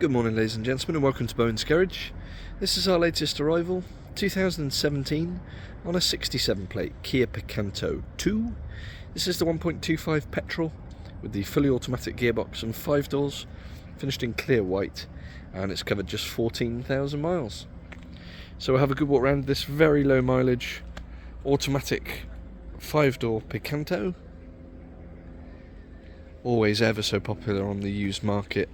Good morning, ladies and gentlemen, and welcome to Bowen's Garage. This is our latest arrival, 2017, on a 67 plate Kia Picanto 2. This is the 1.25 petrol with the fully automatic gearbox and 5 doors, finished in clear white, and it's covered just 14,000 miles. So we'll have a good walk around this very low mileage automatic 5-door Picanto. Always ever so popular on the used market,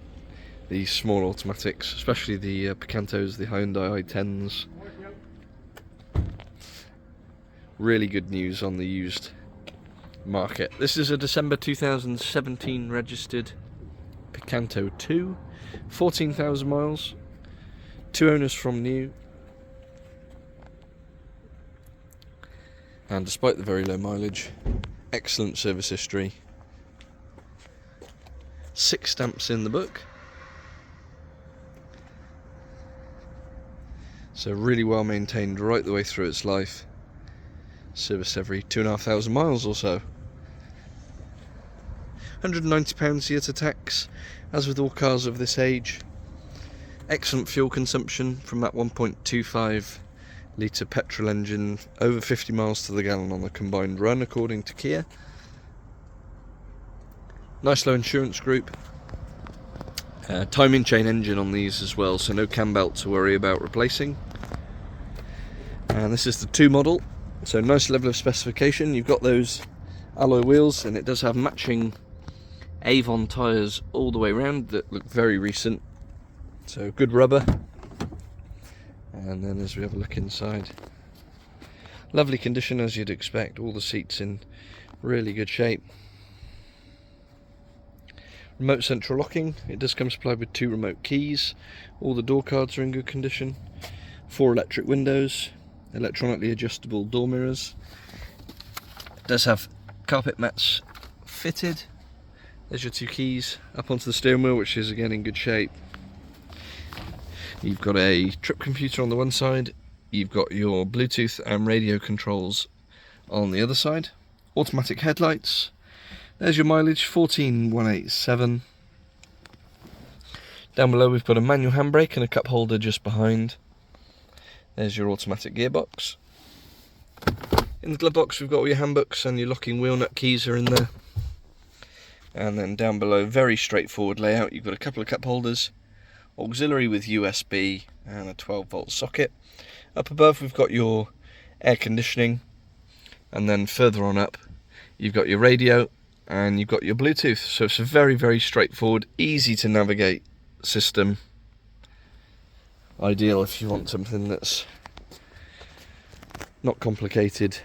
these small automatics, especially the Picantos, the Hyundai i10s. Really good news on the used market. This is a December 2017 registered Picanto 2, 14,000 miles, 2 owners from new, and despite the very low mileage, excellent service history, 6 stamps in the book. So really well maintained right the way through its life. Service every 2,500 miles or so. £190 year to tax, as with all cars of this age. Excellent fuel consumption from that 1.25 litre petrol engine, over 50 miles to the gallon on the combined run according to Kia. Nice low insurance group. Timing chain engine on these as well, so no cam belt to worry about replacing. And this is the 2 model, so nice level of specification. You've got those alloy wheels, and it does have matching Avon tyres all the way around that look very recent, so good rubber. And then as we have a look inside, lovely condition as you'd expect, all the seats in really good shape. Remote central locking, it does come supplied with 2 remote keys. All the door cards are in good condition. 4 electric windows, electronically adjustable door mirrors. It does have carpet mats fitted. There's your 2 keys up onto the steering wheel, which is again in good shape. You've got a trip computer on the one side, you've got your Bluetooth and radio controls on the other side. Automatic headlights. There's your mileage, 14,187. Down below we've got a manual handbrake and a cup holder just behind. There's your automatic gearbox. In the glove box we've got all your handbooks, and your locking wheel nut keys are in there. And then down below, very straightforward layout. You've got a couple of cup holders, auxiliary with USB and a 12-volt socket. Up above we've got your air conditioning, and then further on up you've got your radio and you've got your Bluetooth. So it's a very, very straightforward, easy to navigate system. Ideal if you want something that's not complicated.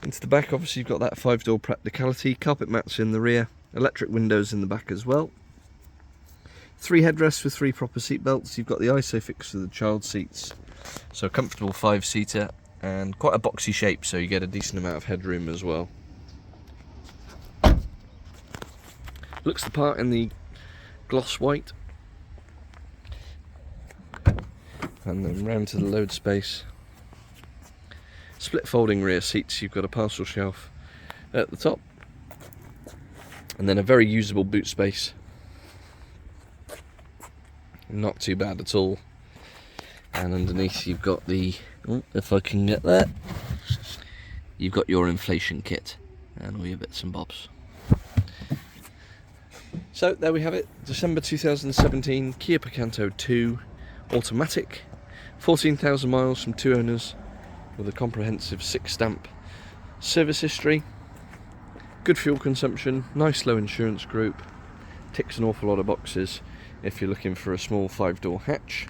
Into the back, obviously you've got that 5-door practicality, carpet mats in the rear, electric windows in the back as well. 3 headrests with 3 proper seat belts. You've got the ISOFIX for the child seats, so a comfortable 5-seater, and quite a boxy shape, so you get a decent amount of headroom as well. Looks the part in the gloss white. And then round to the load space. Split folding rear seats. You've got a parcel shelf at the top, and then a very usable boot space. Not too bad at all. And underneath you've got the, if I can get that, you've got your inflation kit and all your bits and bobs. So there we have it, December 2017 Kia Picanto 2 automatic, 14,000 miles from 2 owners, with a comprehensive 6 stamp service history, good fuel consumption, nice low insurance group, ticks an awful lot of boxes if you're looking for a small 5-door hatch.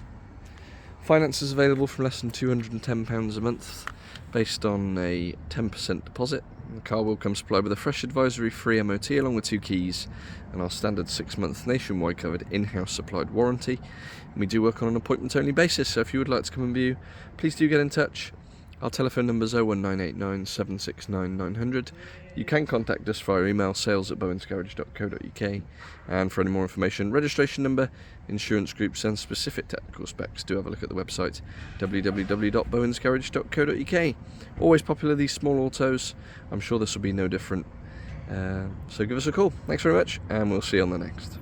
Finance is available from less than £210 a month, based on a 10% deposit. The car will come supplied with a fresh advisory free MOT along with 2 keys and our standard 6-month nationwide covered in-house supplied warranty. And we do work on an appointment only basis, so if you would like to come and view, please do get in touch. Our telephone number is 01989 769 900. You can contact us via email, sales@bowensgarage.co.uk, and for any more information, registration number, insurance groups and specific technical specs, do have a look at the website www.bowensgarage.co.uk. Always popular, these small autos. I'm sure this will be no different. So give us a call. Thanks very much, and we'll see you on the next.